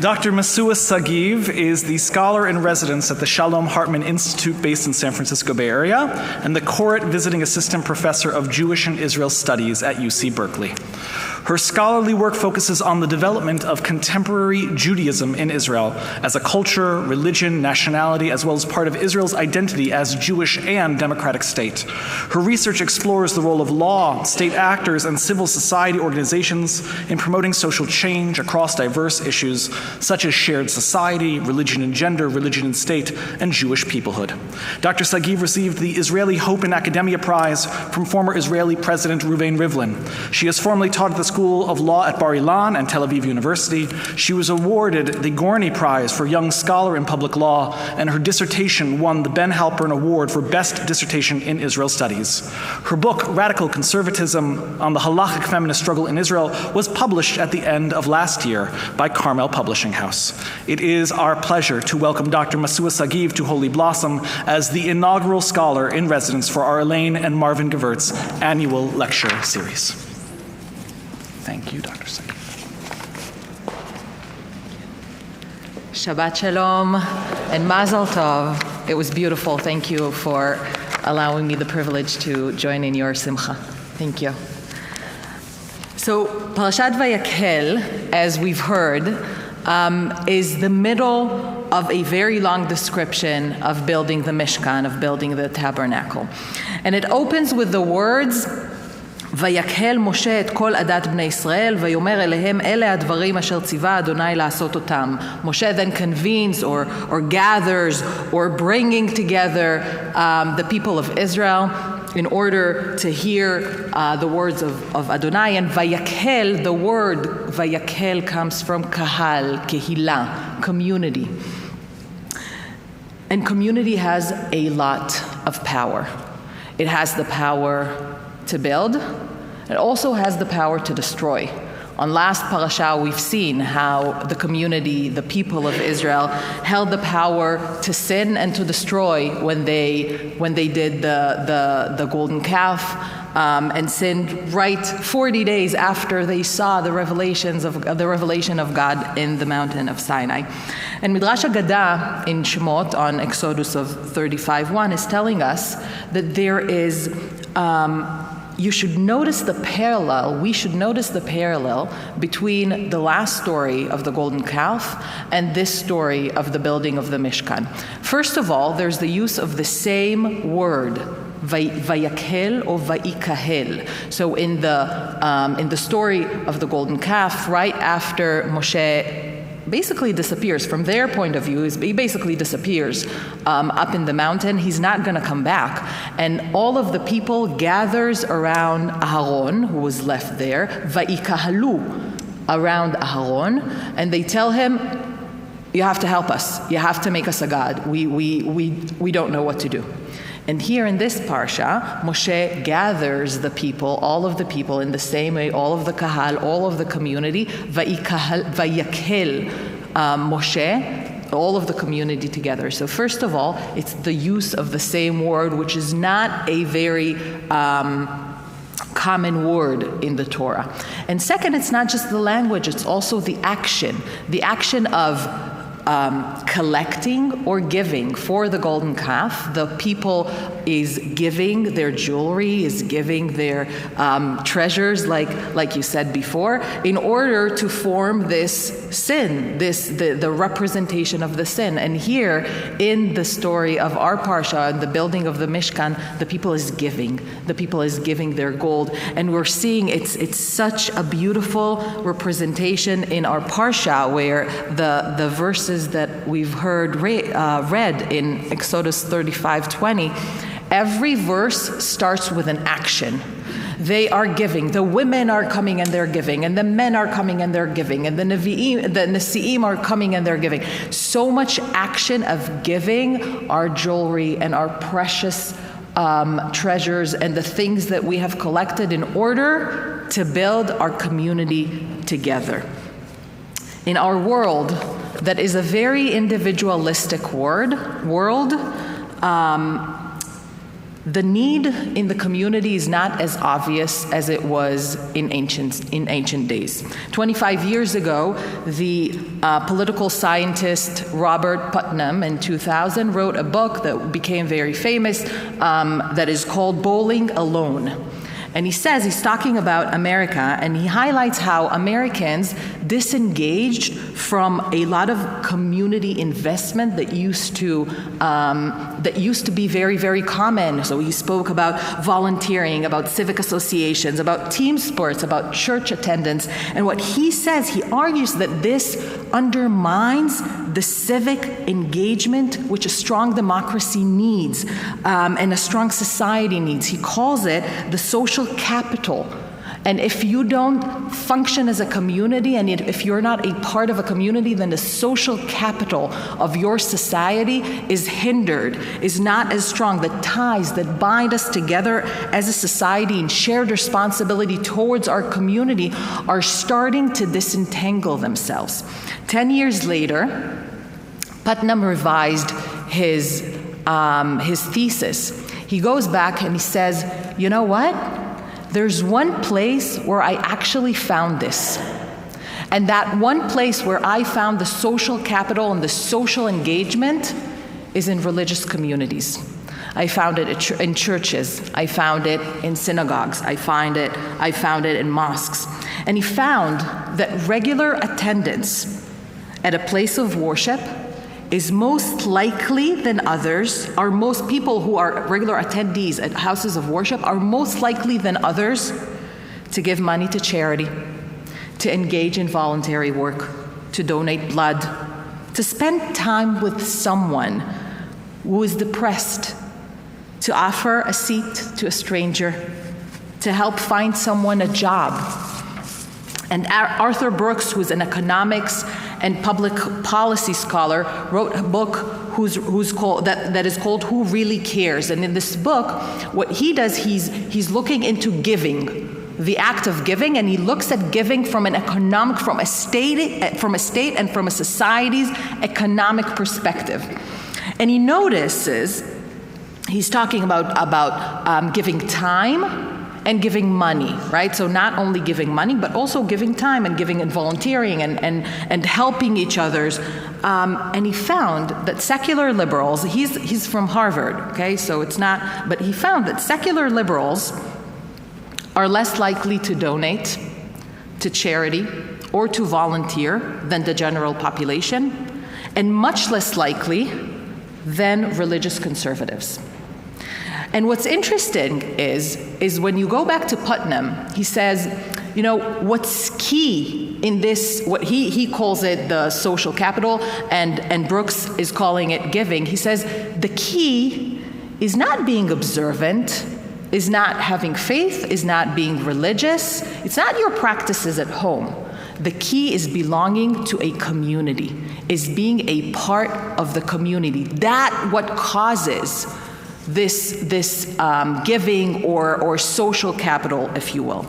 Dr. Masua Sagiv is the scholar in residence at the Shalom Hartman Institute based in San Francisco Bay Area and the Koret Visiting Assistant Professor of Jewish and Israel Studies at UC Berkeley. Her scholarly work focuses on the development of contemporary Judaism in Israel as a culture, religion, nationality, as well as part of Israel's identity as Jewish and democratic state. Her research explores the role of law, state actors, and civil society organizations in promoting social change across diverse issues such as shared society, religion and gender, religion and state, and Jewish peoplehood. Dr. Sagiv received the Israeli Hope in Academia Prize from former Israeli President Reuven Rivlin. She has formerly taught at the School of Law at Bar Ilan and Tel Aviv University. She was awarded the Gorny Prize for Young Scholar in Public Law, and her dissertation won the Ben Halpern Award for Best Dissertation in Israel Studies. Her book, Radical Conservatism, on the halachic feminist struggle in Israel, was published at the end of last year by Carmel Publishing House. It is our pleasure to welcome Dr. Masua Sagiv to Holy Blossom as the inaugural scholar in residence for our Elaine and Marvin Givertz annual lecture series. Thank you, Dr. Sagiv. Shabbat Shalom and Mazel Tov. It was beautiful. Thank you for allowing me the privilege to join in your simcha. Thank you. So, Parashat Vayakhel, as we've heard, is the middle of a very long description of building the Mishkan, of building the tabernacle. And it opens with the words, ויקהל משה את כל עדת בני ישראל ויאמר אליהם אלה הדברים אשר ציווה אדוני לעשות אותם. Moshe then convenes or gathers or bringing together the people of Israel in order to hear the words of Adonai. And Vayakhel, the word Vayakhel comes from kahal, kehila, community. And community has a lot of power. It has the power to build. It also has the power to destroy. On last parasha, we've seen how the community, the people of Israel, held the power to sin and to destroy when they did the golden calf and sinned right 40 days after they saw the revelation of God in the mountain of Sinai. And Midrash Haggadah in Shemot on Exodus of 35:1 is telling us that there is we should notice the parallel between the last story of the golden calf and this story of the building of the Mishkan. First of all, there's the use of the same word, vayakhel or vaikahel. So in the story of the golden calf, right after Moshe basically disappears. From their point of view, he basically disappears up in the mountain. He's not going to come back. And all of the people gathers around Aharon, who was left there, va'ikahalu, around Aharon, and they tell him, you have to help us. You have to make us a god. We don't know what to do. And here in this parsha, Moshe gathers the people, all of the people in the same way, all of the kahal, all of the community, vayakhel Moshe, all of the community together. So first of all, it's the use of the same word, which is not a very common word in the Torah. And second, it's not just the language, it's also the action of collecting or giving for the golden calf. The people is giving their jewelry, is giving their treasures, like you said before, in order to form this sin, the representation of the sin. And here in the story of our parsha, in the building of the Mishkan, the people is giving. The people is giving their gold, and we're seeing it's such a beautiful representation in our parsha, where the verses that we've heard read in Exodus 35:20, every verse starts with an action. They are giving. The women are coming and they're giving, and the men are coming and they're giving, and the Nesi'im are coming and they're giving. So much action of giving our jewelry and our precious treasures and the things that we have collected in order to build our community together. In our world, that is a very individualistic world. The need in the community is not as obvious as it was in ancient days. 25 years ago, the political scientist Robert Putnam in 2000 wrote a book that became very famous that is called Bowling Alone. And he says, he's talking about America, and he highlights how Americans disengaged from a lot of community investment that used to be very, very common. So he spoke about volunteering, about civic associations, about team sports, about church attendance. And what he says, he argues that this undermines the civic engagement which a strong democracy needs and a strong society needs. He calls it the social capital. And if you don't function as a community, and if you're not a part of a community, then the social capital of your society is hindered, is not as strong. The ties that bind us together as a society and shared responsibility towards our community are starting to disentangle themselves. 10 years later, Putnam revised his thesis. He goes back and he says, you know what? There's one place where I actually found this. And that one place where I found the social capital and the social engagement is in religious communities. I found it in churches. I found it in synagogues. I found it in mosques. And he found that regular attendance at a place of worship is most likely than others, or most people who are regular attendees at houses of worship are most likely than others to give money to charity, to engage in voluntary work, to donate blood, to spend time with someone who is depressed, to offer a seat to a stranger, to help find someone a job. And Arthur Brooks, who's an economics and public policy scholar, wrote a book that is called "Who Really Cares?" And in this book, what he does, he's looking into giving, the act of giving, and he looks at giving from a state and from a society's economic perspective. And he notices, he's talking about giving time and giving money, right? So not only giving money, but also giving time and giving and volunteering and helping each other's. And he found that secular liberals, he's from Harvard, okay? So it's not, but he found that secular liberals are less likely to donate to charity or to volunteer than the general population, and much less likely than religious conservatives. And what's interesting is when you go back to Putnam, he says, you know, what's key in this, what he calls it the social capital, and Brooks is calling it giving. He says the key is not being observant, is not having faith, is not being religious. It's not your practices at home. The key is belonging to a community, is being a part of the community. That what causes this giving or social capital, if you will.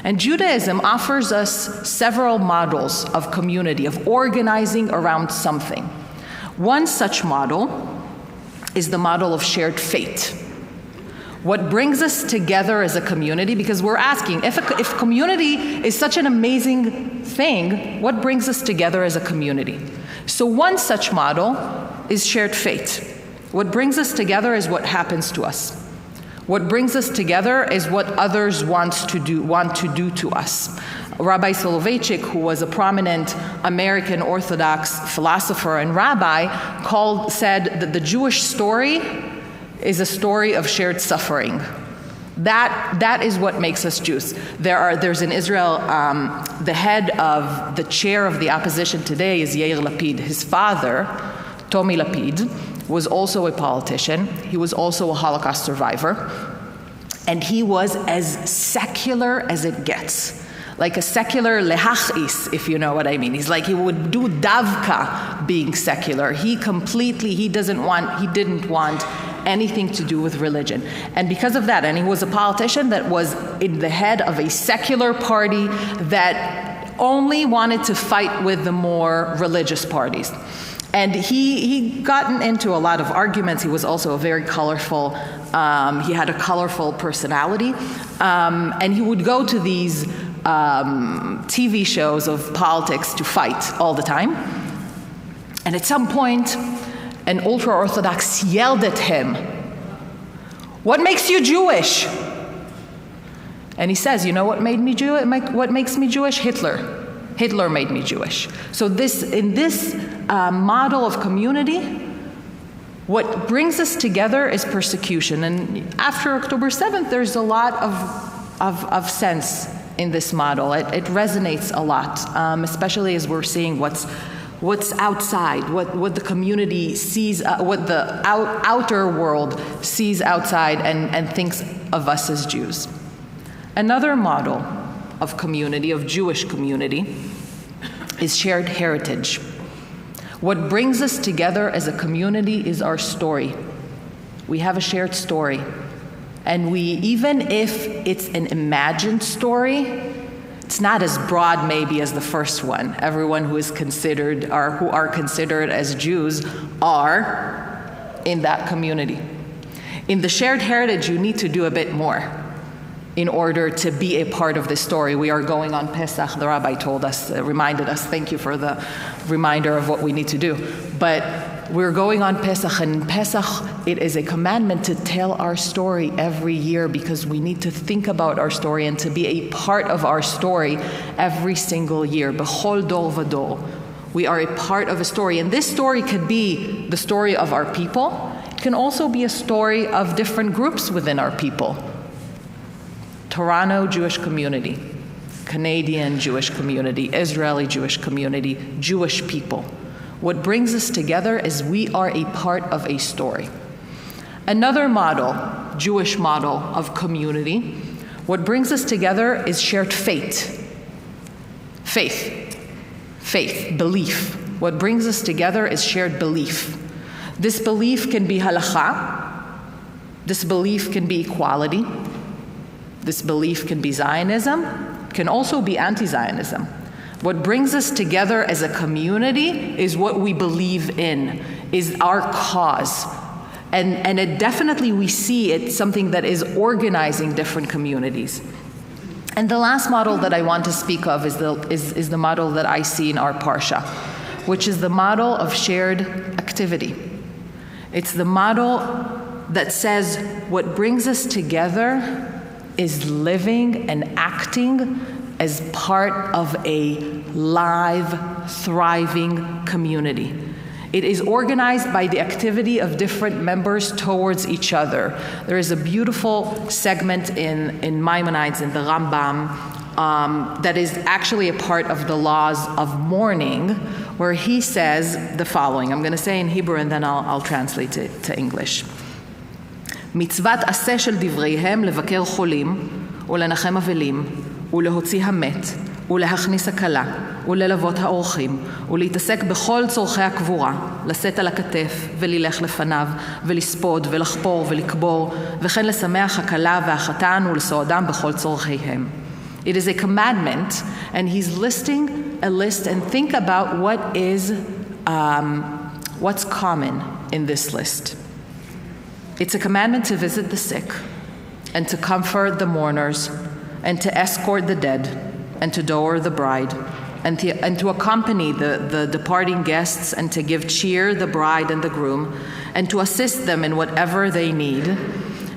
And Judaism offers us several models of community, of organizing around something. One such model is the model of shared fate. What brings us together as a community, because we're asking, if community is such an amazing thing, what brings us together as a community? So one such model is shared fate. What brings us together is what happens to us. What brings us together is what others want to do to us. Rabbi Soloveitchik, who was a prominent American Orthodox philosopher and rabbi, said that the Jewish story is a story of shared suffering. That is what makes us Jews. There's in Israel, the head of the chair of the opposition today is Yair Lapid. His father, Tommy Lapid, was also a politician. He was also a Holocaust survivor. And he was as secular as it gets. Like a secular lehachis, if you know what I mean. He's like, he would do davka being secular. He didn't want anything to do with religion. And because of that, and he was a politician that was in the head of a secular party that only wanted to fight with the more religious parties. And he gotten into a lot of arguments. He was also a very colorful, he had a colorful personality. And he would go to these TV shows of politics to fight all the time. And at some point, an ultra-Orthodox yelled at him, "What makes you Jewish?" And he says, "You know what made me Jewish? What makes me Jewish? Hitler. Hitler made me Jewish." So in this model of community, what brings us together is persecution. And after October 7th, there's a lot of sense in this model. It resonates a lot, especially as we're seeing what's outside, what the community sees, what the outer world sees outside and thinks of us as Jews. Another model of community, of Jewish community, is shared heritage. What brings us together as a community is our story. We have a shared story. And even if it's an imagined story, it's not as broad maybe as the first one. Everyone who is considered or who are considered as Jews are in that community. In the shared heritage, you need to do a bit more in order to be a part of this story. We are going on Pesach. The rabbi told us, reminded us, thank you for the reminder of what we need to do. But we're going on Pesach, and in Pesach, it is a commandment to tell our story every year because we need to think about our story and to be a part of our story every single year. B'chol dor v'dor. We are a part of a story, and this story could be the story of our people. It can also be a story of different groups within our people. Toronto Jewish community, Canadian Jewish community, Israeli Jewish community, Jewish people. What brings us together is we are a part of a story. Another model, Jewish model of community, what brings us together is shared faith. Faith, belief. What brings us together is shared belief. This belief can be halakha. This belief can be equality. This belief can be Zionism, can also be anti-Zionism. What brings us together as a community is what we believe in, is our cause. And it definitely, we see it something that is organizing different communities. And the last model that I want to speak of is the model that I see in our Parsha, which is the model of shared activity. It's the model that says what brings us together is living and acting as part of a live, thriving community. It is organized by the activity of different members towards each other. There is a beautiful segment in Maimonides, in the Rambam, that is actually a part of the laws of mourning, where he says the following. I'm going to say in Hebrew and then I'll translate it to English. מצוות עשה של דבריהם לבקר חולים ולנחם אבלים ולהוציא המת ולהכניס הכלה וללוות האורחים ולהתעסק בכל צורכי הקבורה, לשאת על הכתף וללך לפניו ולספוד ולחפור ולקבור וכן לשמח הכלה והחתן ולסועדם בכל צורכיהם. It is a commandment, and he's listing a list, and think about what's common in this list. It's a commandment to visit the sick, and to comfort the mourners, and to escort the dead, and to dower the bride, and to accompany the departing guests, and to give cheer the bride and the groom, and to assist them in whatever they need.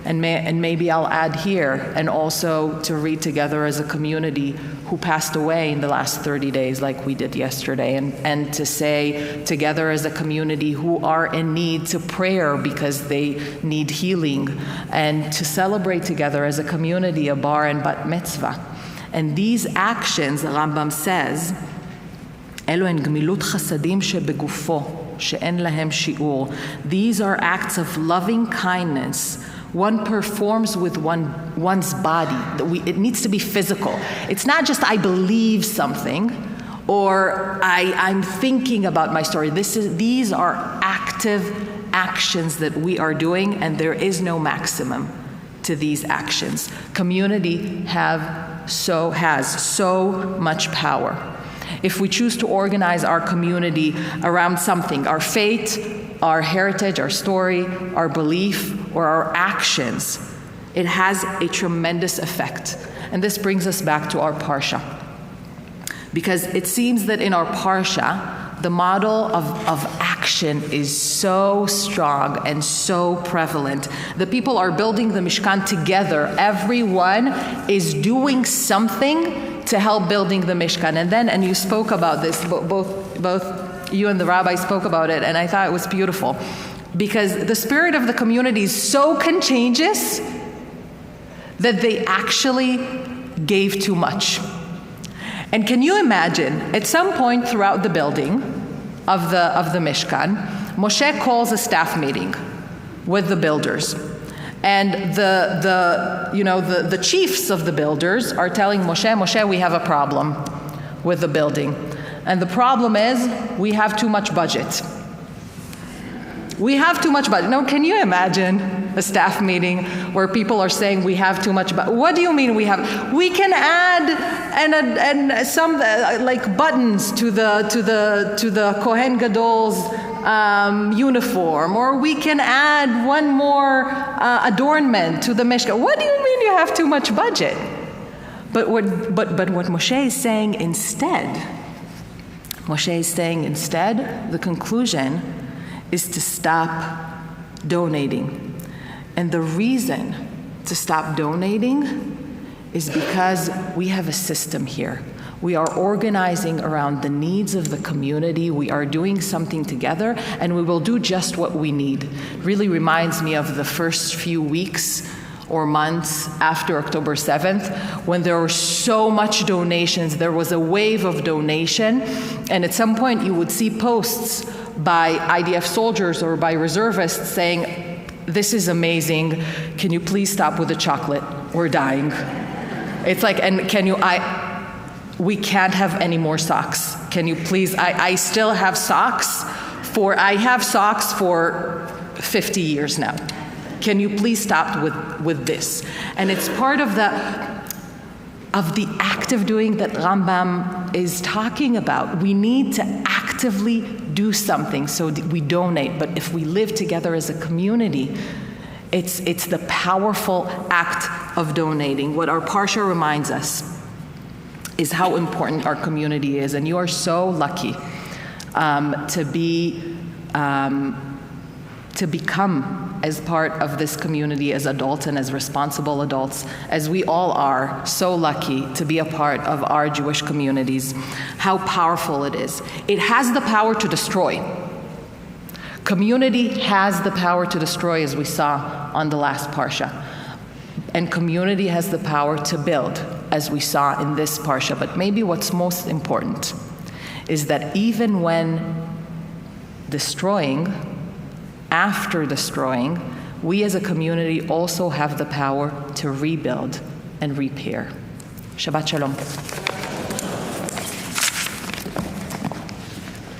And maybe I'll add here, and also to read together as a community who passed away in the last 30 days like we did yesterday, and to say together as a community who are in need to prayer because they need healing, and to celebrate together as a community a bar and bat mitzvah. And these actions, the Rambam says, אלו הן גמילות חסדים שבגופו, שאין להם שיעור. These are acts of loving kindness one performs with one's body. It needs to be physical. It's not just I believe something or I'm thinking about my story. These are active actions that we are doing, and there is no maximum to these actions. Community has so much power. if we choose to organize our community around something, our faith, our heritage, our story, our belief, or our actions, it has a tremendous effect. And this brings us back to our Parsha. Because it seems that in our Parsha, the model of action is so strong and so prevalent. The people are building the Mishkan together. Everyone is doing something to help building the Mishkan. And you spoke about this, both you and the rabbi spoke about it, and I thought it was beautiful. Because the spirit of the community is so contagious that they actually gave too much. And can you imagine, at some point throughout the building of the Mishkan, Moshe calls a staff meeting with the builders. And the chiefs of the builders are telling Moshe, we have a problem with the building. And the problem is, we have too much budget. We have too much budget. Now, can you imagine a staff meeting where people are saying we have too much budget? What do you mean we have? We can add and some like buttons to the Kohen Gadol's uniform, or we can add one more adornment to the Mishkan. What do you mean you have too much budget? But what Moshe is saying instead, the conclusion is to stop donating. And the reason to stop donating is because we have a system here. We are organizing around the needs of the community. We are doing something together, and we will do just what we need. Really reminds me of the first few weeks or months after October 7th, when there were so much donations. There was a wave of donation, and at some point you would see posts by IDF soldiers or by reservists saying, "This is amazing. Can you please stop with the chocolate? We're dying." It's like, and we can't have any more socks. Can you please, I still have socks I have socks for 50 years now. Can you please stop with this? And it's part of the act of doing that Rambam is talking about. We need to actively do something so we donate. But if we live together as a community, it's the powerful act of donating. What our Parsha reminds us is how important our community is. And you are so lucky to become as part of this community as adults and as responsible adults, as we all are so lucky to be a part of our Jewish communities, how powerful it is. It has the power to destroy. Community has the power to destroy, as we saw on the last Parsha. And community has the power to build, as we saw in this Parsha. But maybe what's most important is that even when after destroying, we as a community also have the power to rebuild and repair. Shabbat Shalom.